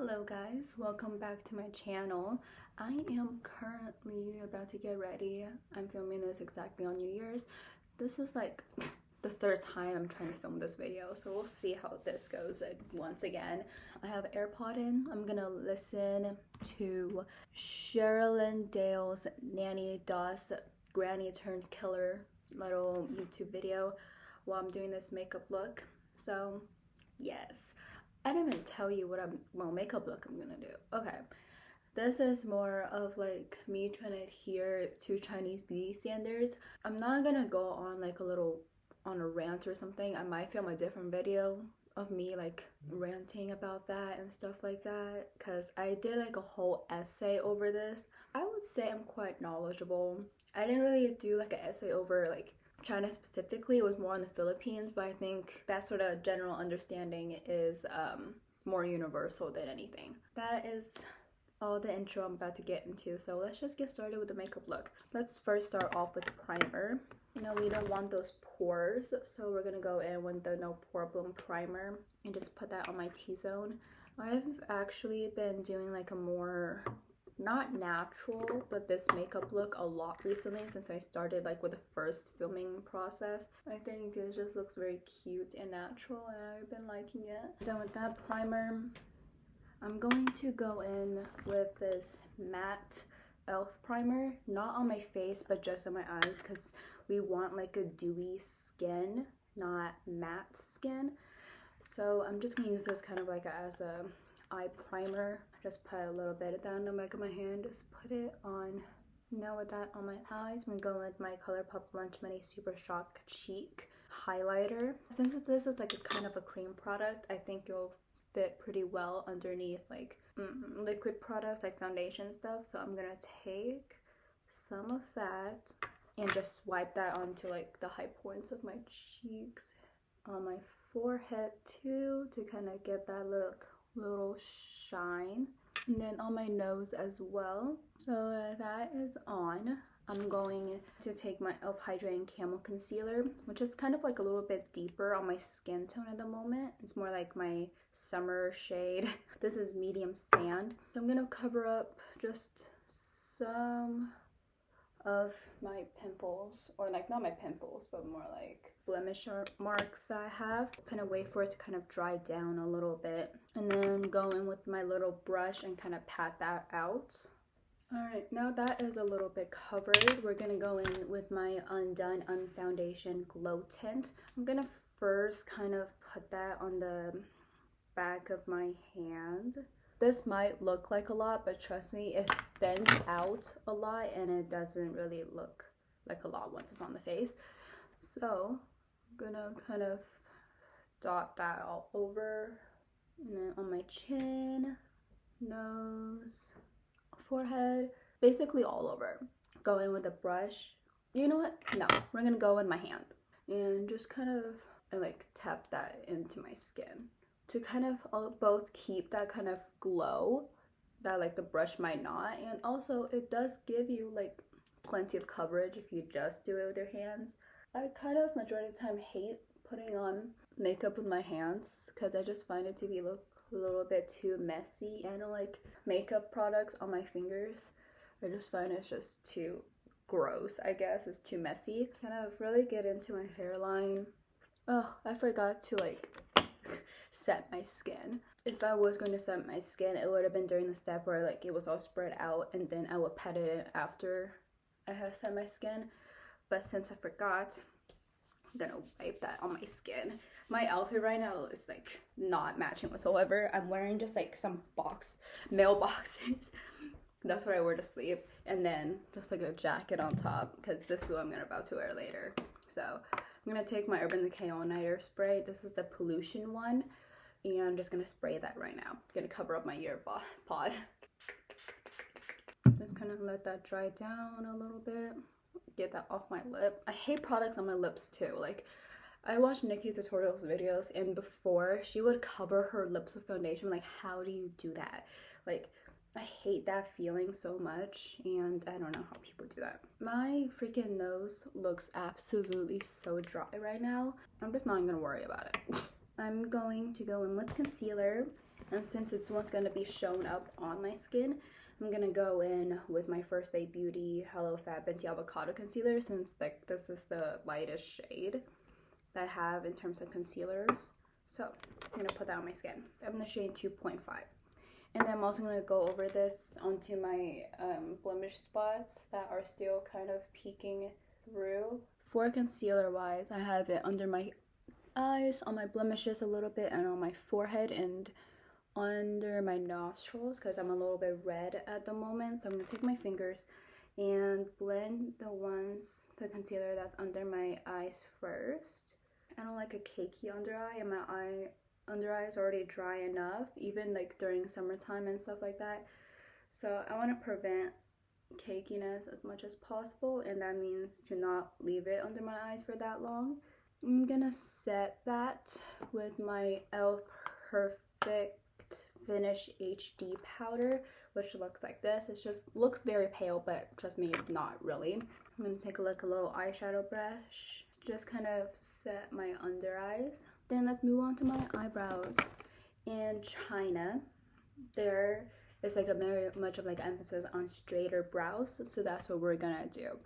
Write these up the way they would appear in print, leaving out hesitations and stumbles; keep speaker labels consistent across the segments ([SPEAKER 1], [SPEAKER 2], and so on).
[SPEAKER 1] Hello guys, welcome back to my channel. I am currently about to get ready. I'm filming this exactly on New Year's. This is like the third time I'm trying to film this video, so we'll see how this goes once again. I have AirPod in. I'm gonna listen to Sherilyn Dale's Nanny Doss Granny Turned Killer little YouTube video while I'm doing this makeup look. So yes. I didn't even tell you what makeup look I'm gonna do. Okay, this is more of like me trying to adhere to Chinese beauty standards. I'm not gonna go on like on a rant or something. I might film a different video of me like ranting about that and stuff like that, because I did like a whole essay over this. I would say I'm quite knowledgeable. I didn't really do like an essay over like China specifically. It was more in the Philippines, but I think that sort of general understanding is more universal than anything. That is all the intro I'm about to get into, so let's just get started with the makeup look. Let's first start off with the primer. You know, we don't want those pores, so we're gonna go in with the No Problem primer and just put that on my T-zone. I've actually been doing like a more not natural but this makeup look a lot recently since I started like with the first filming process. I think it just looks very cute and natural and I've been liking it. Then with that primer, I'm going to go in with this matte elf primer, not on my face but just on my eyes, because we want like a dewy skin, not matte skin. So I'm just gonna use this kind of like as a eye primer. Just put a little bit down the back of my hand, just put it on. Now with that on my eyes, I'm gonna go with my ColourPop Lunch Money Super Shock Cheek highlighter. Since this is like a kind of a cream product, I think it'll fit pretty well underneath like liquid products like foundation stuff. So I'm gonna take some of that and just swipe that onto like the high points of my cheeks, on my forehead too, to kind of get that little shine, and then on my nose as well. So that is on. I'm going to take my e.l.f. Hydrating Camel Concealer, which is kind of like a little bit deeper on my skin tone at the moment. It's more like my summer shade. This is medium sand. So I'm gonna cover up just some of my pimples, or like not my pimples but more like blemish marks that I have. Kind of wait for it to kind of dry down a little bit, and then go in with my little brush and kind of pat that out. Alright, now that is a little bit covered, we're gonna go in with my Undone Unfoundation Glow Tint. I'm gonna first kind of put that on the back of my hand. This might look like a lot, but trust me, it thins out a lot and it doesn't really look like a lot once it's on the face. So I'm gonna kind of dot that all over, and then on my chin, nose, forehead, basically all over. Go in with a brush. You know what? No, we're gonna go with my hand and just kind of like tap that into my skin to kind of both keep that kind of glow that like the brush might not, and also it does give you like plenty of coverage if you just do it with your hands. I kind of majority of the time hate putting on makeup with my hands because I just find it to be look a little bit too messy. I don't like makeup products on my fingers. I just find it's just too gross, I guess. It's too messy. Kind of really get into my hairline. Oh, I forgot to like set my skin. If I was going to set my skin, it would have been during the step where like it was all spread out and then I would pat it in after I have set my skin. But since I forgot, I'm gonna wipe that on my skin. My outfit right now is like not matching whatsoever. I'm wearing just like some mailboxes. That's what I wear to sleep, and then just like a jacket on top because this is what I'm about to wear later. So I'm gonna take my Urban Decay All Nighter spray. This is the pollution one, and I'm just gonna spray that right now. I'm gonna cover up my ear pod. Just kind of let that dry down a little bit. Get that off my lip. I hate products on my lips too. Like, I watched Nikki Tutorials videos, and before she would cover her lips with foundation. Like, how do you do that? Like, I hate that feeling so much, and I don't know how people do that. My freaking nose looks absolutely so dry right now. I'm just not gonna worry about it. I'm going to go in with concealer, And since it's what's gonna be shown up on my skin, I'm gonna go in with my First Aid Beauty Hello Fat Venti Avocado Concealer, since like this is the lightest shade that I have in terms of concealers. So I'm gonna put that on my skin. I'm in the shade 2.5. And then I'm also gonna go over this onto my blemish spots that are still kind of peeking through. For concealer wise, I have it under my eyes, on my blemishes a little bit, and on my forehead and under my nostrils because I'm a little bit red at the moment. So I'm gonna take my fingers and blend the concealer that's under my eyes first. I don't like a cakey under eye, and my under eye is already dry enough, even like during summertime and stuff like that. So I want to prevent cakiness as much as possible, and that means to not leave it under my eyes for that long. I'm gonna set that with my e.l.f. Perfect Finish HD powder, which looks like this. It just looks very pale, but trust me, not really. I'm gonna take a little eyeshadow brush, just kind of set my under eyes. Then let's move on to my eyebrows. In China, there is like a very much of like emphasis on straighter brows, so that's what we're gonna do.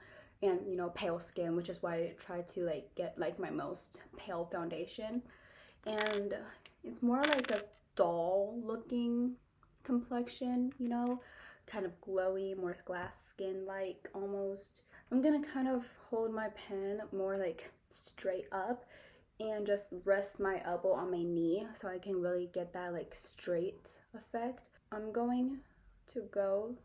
[SPEAKER 1] And you know, pale skin, which is why I try to like get like my most pale foundation, and it's more like a dull looking complexion, you know, kind of glowy, more glass skin like almost. I'm gonna kind of hold my pen more like straight up and just rest my elbow on my knee so I can really get that like straight effect. I'm going to go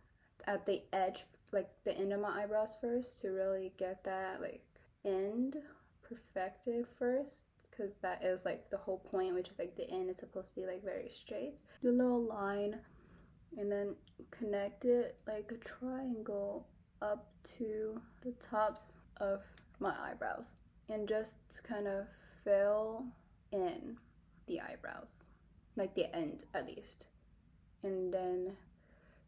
[SPEAKER 1] at the edge, like the end of my eyebrows first, to really get that like end perfected first, because that is like the whole point, which is like the end is supposed to be like very straight. Do a little line and then connect it like a triangle up to the tops of my eyebrows and just kind of fill in the eyebrows, like the end at least, and then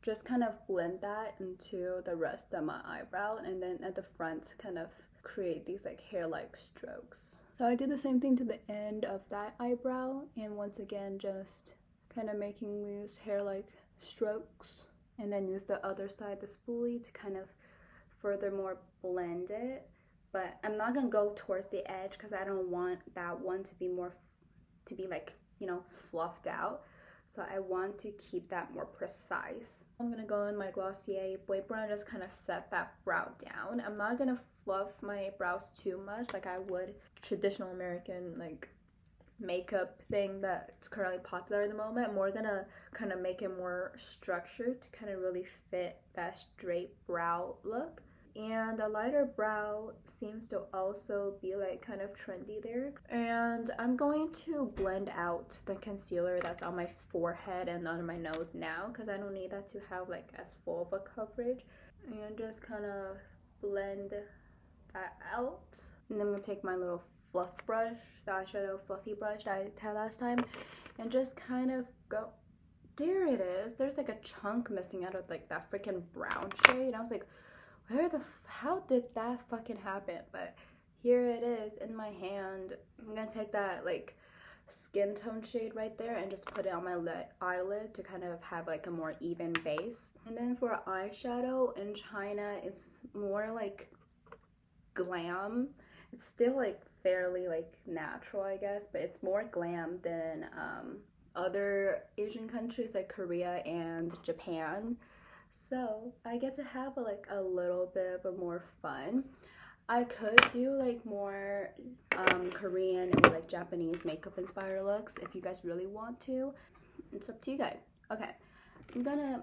[SPEAKER 1] just kind of blend that into the rest of my eyebrow, and then at the front kind of create these like hair-like strokes. So I did the same thing to the end of that eyebrow, and once again just kind of making these hair-like strokes, and then use the other side, the spoolie, to kind of furthermore blend it. But I'm not gonna go towards the edge because I don't want that one to be like, you know, fluffed out. So I want to keep that more precise. I'm gonna go in my Glossier Boy Brow and just kind of set that brow down. I'm not gonna fluff my brows too much like I would traditional American like makeup thing that's currently popular at the moment. I'm more gonna kind of make it more structured to kind of really fit that straight brow look. And a lighter brow seems to also be like kind of trendy there. And I'm going to blend out the concealer that's on my forehead and on my nose now, because I don't need that to have like as full of a coverage. And just kind of blend that out. And then I'm gonna take my little fluff brush, the eyeshadow fluffy brush that I had last time, and just kind of go, there it is. There's like a chunk missing out of like that freaking brown shade. I was like, how did that fucking happen? But here it is in my hand. I'm gonna take that like skin tone shade right there and just put it on my eyelid to kind of have like a more even base. And then for eyeshadow in China, it's more like glam. It's still like fairly like natural, I guess, but it's more glam than other Asian countries like Korea and Japan. So I get to have like a little bit of a more fun. I could do like more Korean or like Japanese makeup inspired looks if you guys really want to. It's up to you guys. Okay, I'm gonna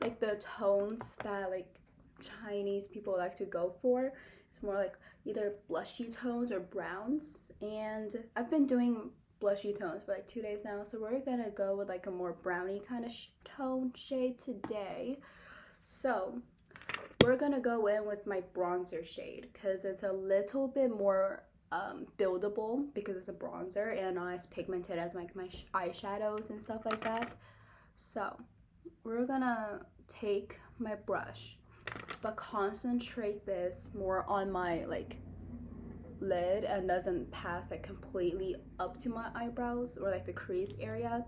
[SPEAKER 1] like the tones that like Chinese people like to go for. It's more like either blushy tones or browns, and I've been doing blushy tones for like 2 days now, so we're gonna go with like a more browny kind of tone shade today. So we're gonna go in with my bronzer shade because it's a little bit more buildable because it's a bronzer and not as pigmented as like my eyeshadows and stuff like that. So we're gonna take my brush, but concentrate this more on my like lid and doesn't pass like completely up to my eyebrows or like the crease area.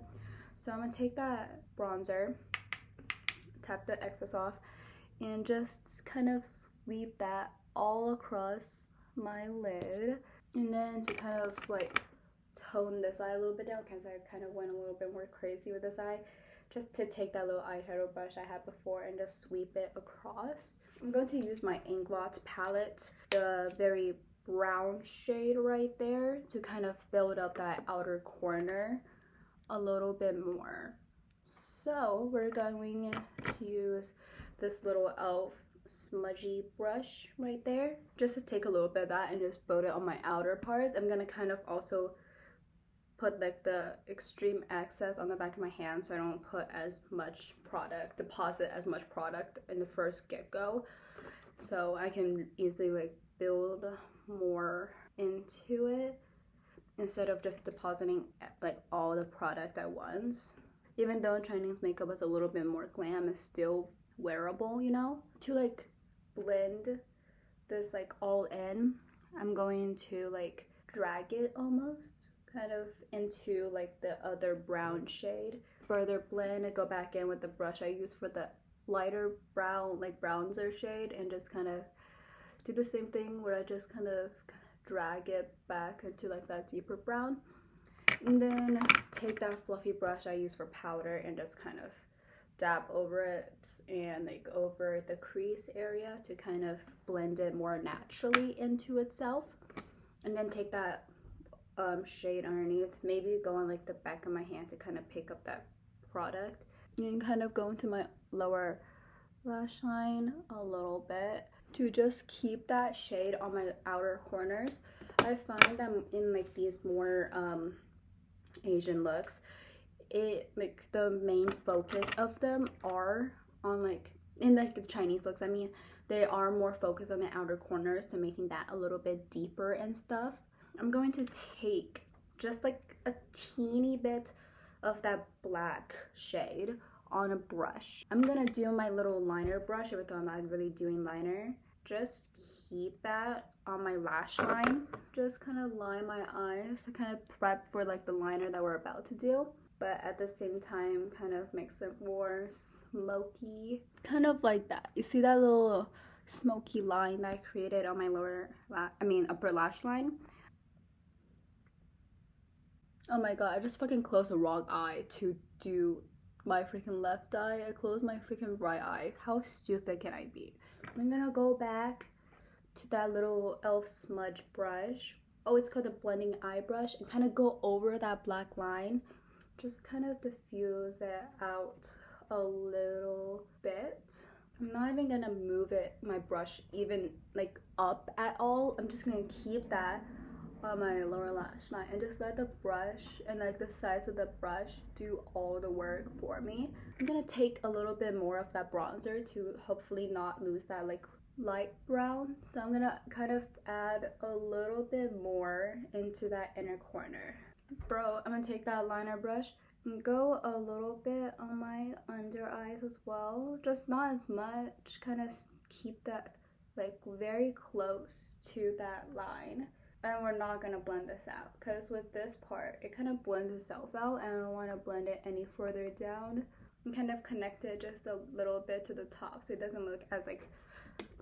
[SPEAKER 1] So I'm gonna take that bronzer, tap the excess off, and just kind of sweep that all across my lid. And then to kind of like tone this eye a little bit down, because I kind of went a little bit more crazy with this eye, just to take that little eyeshadow brush I had before and just sweep it across. I'm going to use my Inglot palette, the very brown shade right there, to kind of build up that outer corner a little bit more. So we're going to use this little e.l.f. smudgy brush right there, just to take a little bit of that and just build it on my outer parts. I'm gonna kind of also put like the extreme excess on the back of my hand, so I don't put as much product, deposit as much product in the first get-go, so I can easily like build more into it instead of just depositing like all the product at once. Even though Chinese makeup is a little bit more glam, it's still wearable, you know? To like blend this like all in, I'm going to like drag it almost kind of into like the other brown shade. Further blend and go back in with the brush I use for the lighter brown, like bronzer shade, and just kind of do the same thing where I just kind of drag it back into like that deeper brown. And then take that fluffy brush I use for powder and just kind of dab over it and like over the crease area to kind of blend it more naturally into itself. And then take that shade underneath, maybe go on like the back of my hand to kind of pick up that product, and kind of go into my lower lash line a little bit to just keep that shade on my outer corners. I find them in like these more Asian looks, it like the main focus of them are on like in like the Chinese looks, I mean, they are more focused on the outer corners to making that a little bit deeper and stuff. I'm going to take just like a teeny bit of that black shade on a brush. I'm gonna do my little liner brush, even though I'm not really doing liner. Just keep that on my lash line. Just kind of line my eyes to kind of prep for like the liner that we're about to do, but at the same time kind of makes it more smoky. Kind of like that. You see that little smoky line that I created on my upper lash line? Oh my god, I just fucking closed the wrong eye to do my freaking left eye. I closed my freaking right eye. How stupid can I be? I'm gonna go back to that little e.l.f. smudge brush. Oh, it's called a blending eye brush, and kind of go over that black line. Just kind of diffuse it out a little bit. I'm not even gonna move my brush even like up at all. I'm just gonna keep that on my lower lash line and just let the brush and like the sides of the brush do all the work for me. I'm gonna take a little bit more of that bronzer to hopefully not lose that like light brown. So I'm gonna kind of add a little bit more into that inner corner. Bro, I'm gonna take that liner brush and go a little bit on my under eyes as well. Just not as much, kind of keep that like very close to that line. And we're not gonna blend this out because with this part it kind of blends itself out, and I don't want to blend it any further down, and kind of connect it just a little bit to the top so it doesn't look as like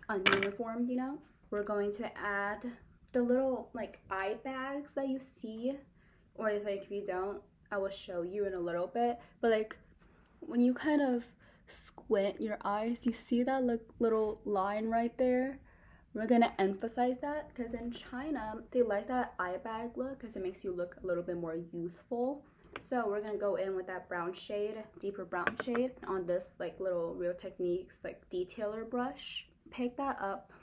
[SPEAKER 1] ununiform, you know. We're going to add the little like eye bags that you see, or if you don't, I will show you in a little bit, but like when you kind of squint your eyes, you see that little line right there. We're gonna emphasize that because in China, they like that eye bag look because it makes you look a little bit more youthful. So we're gonna go in with that brown shade, deeper brown shade on this like little Real Techniques like detailer brush. Pick that up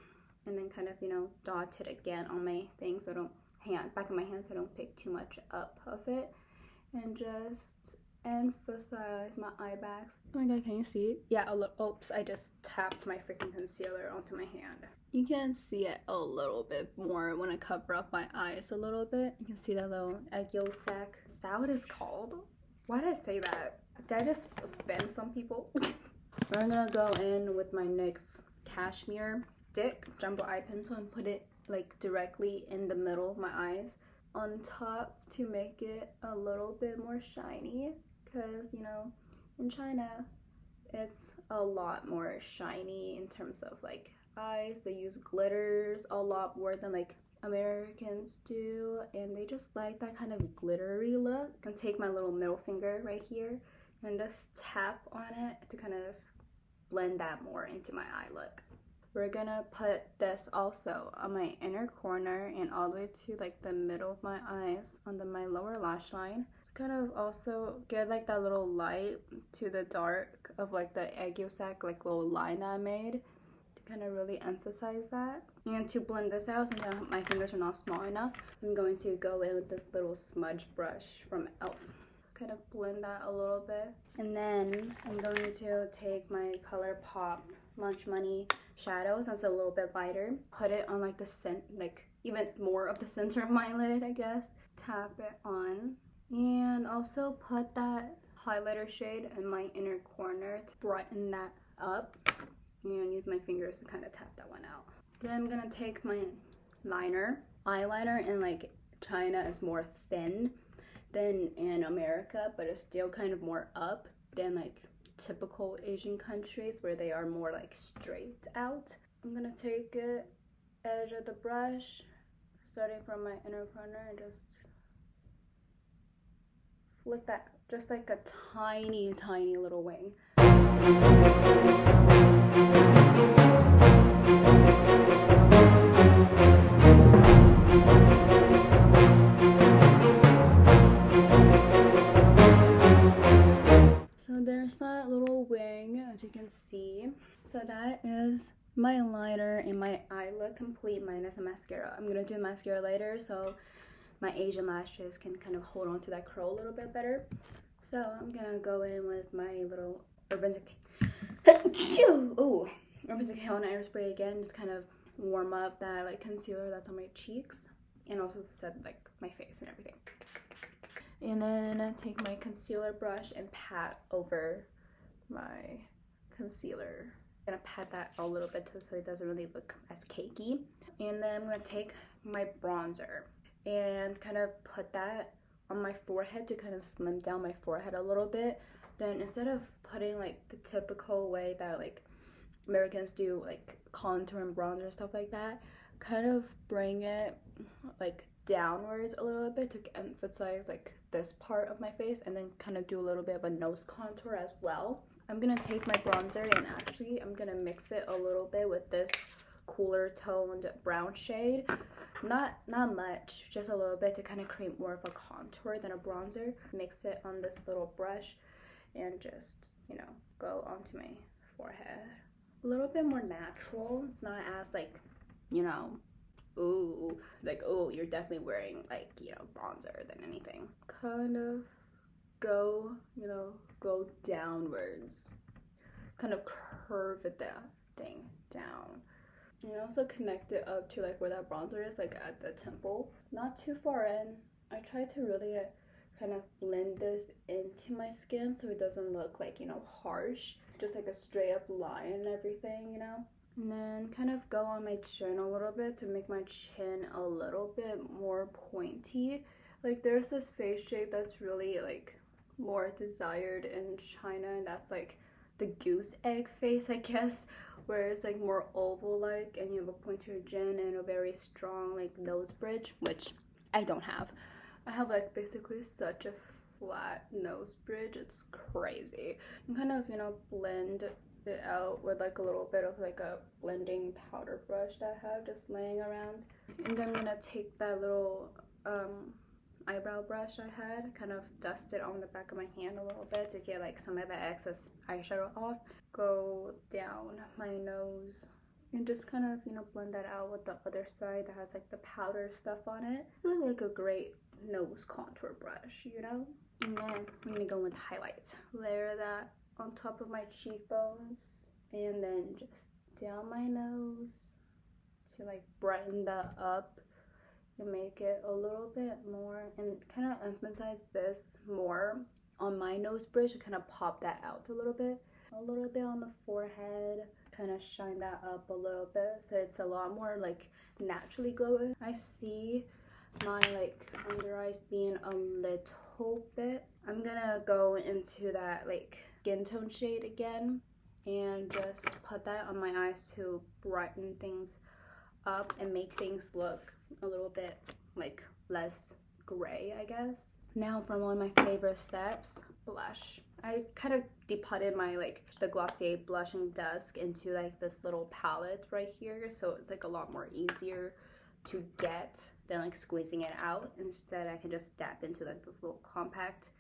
[SPEAKER 1] and then kind of, you know, dot it again on my thing so I don't back of my hand so I don't pick too much up of it. And just emphasize my eye bags. Oh my god, can you see? Yeah, oops, I just tapped my freaking concealer onto my hand. You can see it a little bit more when I cover up my eyes a little bit. You can see that little egg yolk sac. Is that what it's called? Why did I say that? Did I just offend some people? We're gonna go in with my NYX Cashmere stick jumbo eye pencil and put it like directly in the middle of my eyes on top to make it a little bit more shiny, because, you know, in China, it's a lot more shiny in terms of like eyes. They use glitters a lot more than like Americans do, and they just like that kind of glittery look. I can take my little middle finger right here and just tap on it to kind of blend that more into my eye look. We're gonna put this also on my inner corner and all the way to like the middle of my eyes under my lower lash line to kind of also get like that little light to the dark of like the aguille sac like little line that I made, to kind of really emphasize that. And to blend this out, since my fingers are not small enough, I'm going to go in with this little smudge brush from e.l.f. Kind of blend that a little bit. And then I'm going to take my ColourPop Lunch Money shadows that's a little bit lighter, put it on like the like even more of the center of my lid, I guess. Tap it on, and also put that highlighter shade in my inner corner to brighten that up, and use my fingers to kind of tap that one out. Then I'm gonna take my eyeliner in like China is more thin than in America, but it's still kind of more up than like typical Asian countries where they are more like straight out. I'm gonna take it edge of the brush, starting from my inner corner, and just flick that, just like a tiny little wing. So there's that little wing, as you can see. So that is my liner and my eye look complete minus the mascara. I'm gonna do mascara later so my Asian lashes can kind of hold on to that curl a little bit better. So I'm gonna go in with my little Urban Decay on Airspray again, just kind of warm up that like concealer that's on my cheeks, and also set like my face and everything. And then take my concealer brush and pat over my concealer. I'm gonna pat that a little bit so it doesn't really look as cakey. And then I'm gonna take my bronzer and kind of put that on my forehead to kind of slim down my forehead a little bit. Then instead of putting like the typical way that like Americans do like contour and bronzer and stuff like that, kind of bring it like downwards a little bit to emphasize like this part of my face, and then kind of do a little bit of a nose contour as well. I'm gonna take my bronzer and actually I'm gonna mix it a little bit with this cooler toned brown shade. Not much, just a little bit to kind of create more of a contour than a bronzer. Mix it on this little brush and just, you know, go onto my forehead. A little bit more natural. It's not as like, you know, ooh, like, oh, you're definitely wearing like, you know, bronzer than anything. Kind of go, you know, go downwards. Kind of curve it that thing down. And also connect it up to like where that bronzer is, like at the temple. Not too far in. I try to really kind of blend this into my skin so it doesn't look like, you know, harsh. Just like a straight up line and everything, you know. And then kind of go on my chin a little bit to make my chin a little bit more pointy. Like there's this face shape that's really like more desired in China, and that's like the goose egg face, I guess, where it's like more oval like, and you have a pointier chin and a very strong like nose bridge, which I don't have. I have like basically such a flat nose bridge, it's crazy. And kind of, you know, blend it out with like a little bit of like a blending powder brush that I have just laying around. And then I'm gonna take that little eyebrow brush I had, kind of dust it on the back of my hand a little bit to get like some of the excess eyeshadow off. Go down my nose and just kind of, you know, blend that out with the other side that has like the powder stuff on it. This is like a great nose contour brush, you know. And then I'm gonna go with highlights. Layer that on top of my cheekbones and then just down my nose to like brighten that up and make it a little bit more, and kind of emphasize this more on my nose bridge to kind of pop that out a little bit on the forehead, kind of shine that up a little bit so it's a lot more like naturally glowing. I see my like under eyes being a little bit. I'm gonna go into that like skin tone shade again and just put that on my eyes to brighten things up and make things look a little bit like less gray, I guess. Now for one of my favorite steps, blush. I kind of depotted my like the Glossier Blushing Dusk into like this little palette right here, so it's like a lot more easier to get than like squeezing it out. Instead I can just dab into like this little compact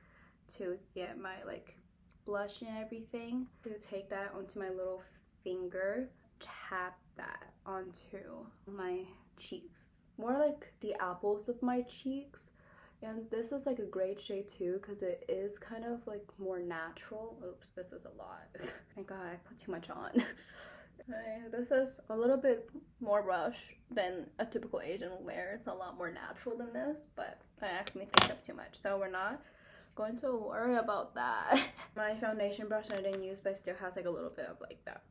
[SPEAKER 1] to get my like blush and everything. To take that onto my little finger, tap that onto my cheeks, more like the apples of my cheeks. And this is like a great shade too because it is kind of like more natural. Oops, this is a lot. Thank God I put too much on. Okay, this is a little bit more rush than a typical Asian will wear. It's a lot more natural than this, but I accidentally picked up too much, so we're not going to worry about that. My foundation brush I didn't use, but it still has like a little bit of like that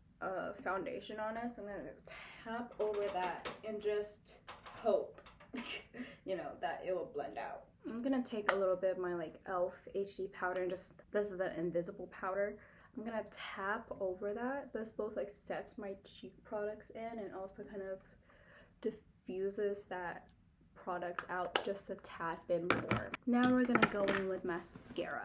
[SPEAKER 1] foundation on it, so I'm gonna tap over that and just hope you know that it will blend out. I'm gonna take a little bit of my like e.l.f. HD powder and just, this is an invisible powder. I'm gonna tap over that. This both like sets my cheek products in and also kind of diffuses that product out just a tad bit more. Now we're gonna go in with mascara.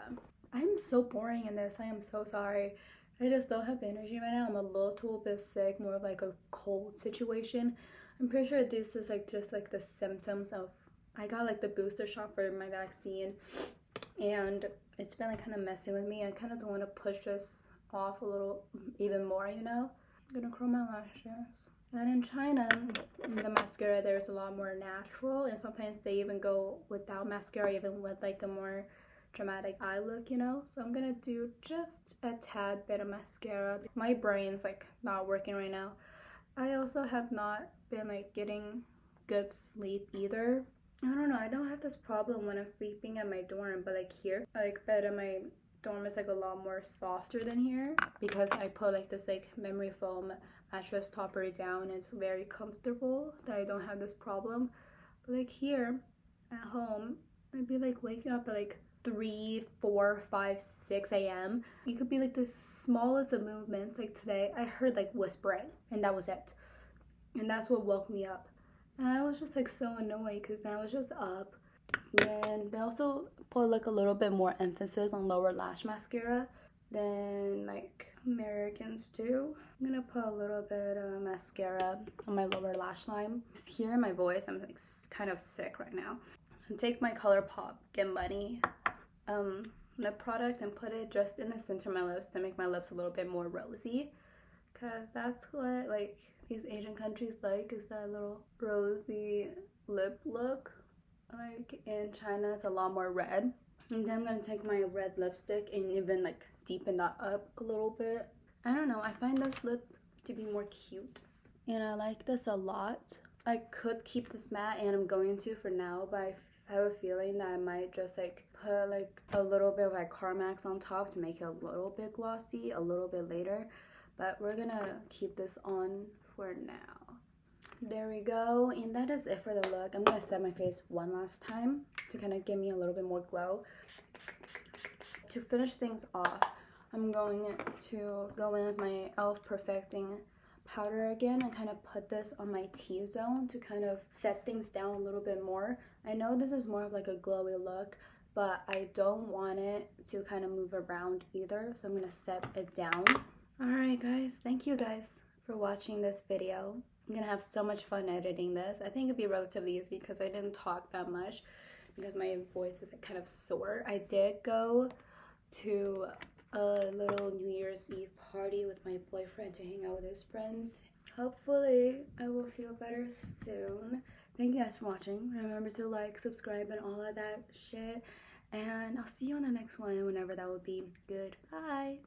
[SPEAKER 1] I'm so boring in this, I am so sorry. I just don't have energy right now. I'm a little bit sick, more of like a cold situation. I'm pretty sure this is like just like the symptoms of, I got like the booster shot for my vaccine and it's been like kind of messing with me. I kind of don't want to push this off a little even more, you know. I'm gonna curl my lashes. And in China, in the mascara, there's a lot more natural, and sometimes they even go without mascara, even with like a more dramatic eye look, you know. So I'm gonna do just a tad bit of mascara. My brain's like not working right now. I also have not been like getting good sleep either. I don't know, I don't have this problem when I'm sleeping at my dorm, but like here, like bed in my dorm is like a lot more softer than here because I put like this like memory foam mattress topper down. It's very comfortable that I don't have this problem. But like here at home, I'd be like waking up at like 3, 4, 5, 6 a.m. It could be like the smallest of movements. Like today, I heard like whispering, and that was it. And that's what woke me up. And I was just like so annoyed because I was just up. Then they also put like a little bit more emphasis on lower lash mascara than like Americans do. I'm gonna put a little bit of mascara on my lower lash line. Here in my voice, I'm like kind of sick right now. And take my ColourPop Get Money lip product and put it just in the center of my lips to make my lips a little bit more rosy, because that's what like these Asian countries like, is that little rosy lip look. Like in China it's a lot more red. And then I'm gonna take my red lipstick and even like deepen that up a little bit. I don't know, I find this lip to be more cute and I like this a lot. I could keep this matte, and I'm going to for now, but I have a feeling that I might just like put like a little bit of like Carmax on top to make it a little bit glossy a little bit later. But we're gonna keep this on for now. There we go, and that is it for the look. I'm gonna set my face one last time to kind of give me a little bit more glow. To finish things off, I'm going to go in with my e.l.f. Perfecting powder again and kind of put this on my T-zone to kind of set things down a little bit more. I know this is more of like a glowy look, but I don't want it to kind of move around either, so I'm gonna set it down. Alright guys, thank you guys for watching this video. I'm gonna have so much fun editing this. I think it'd be relatively easy because I didn't talk that much because my voice is kind of sore. I did go to a little New Year's Eve party with my boyfriend to hang out with his friends. Hopefully I will feel better soon. Thank you guys for watching. Remember to like, subscribe, and all of that shit. And I'll see you on the next one, whenever that will be. Goodbye.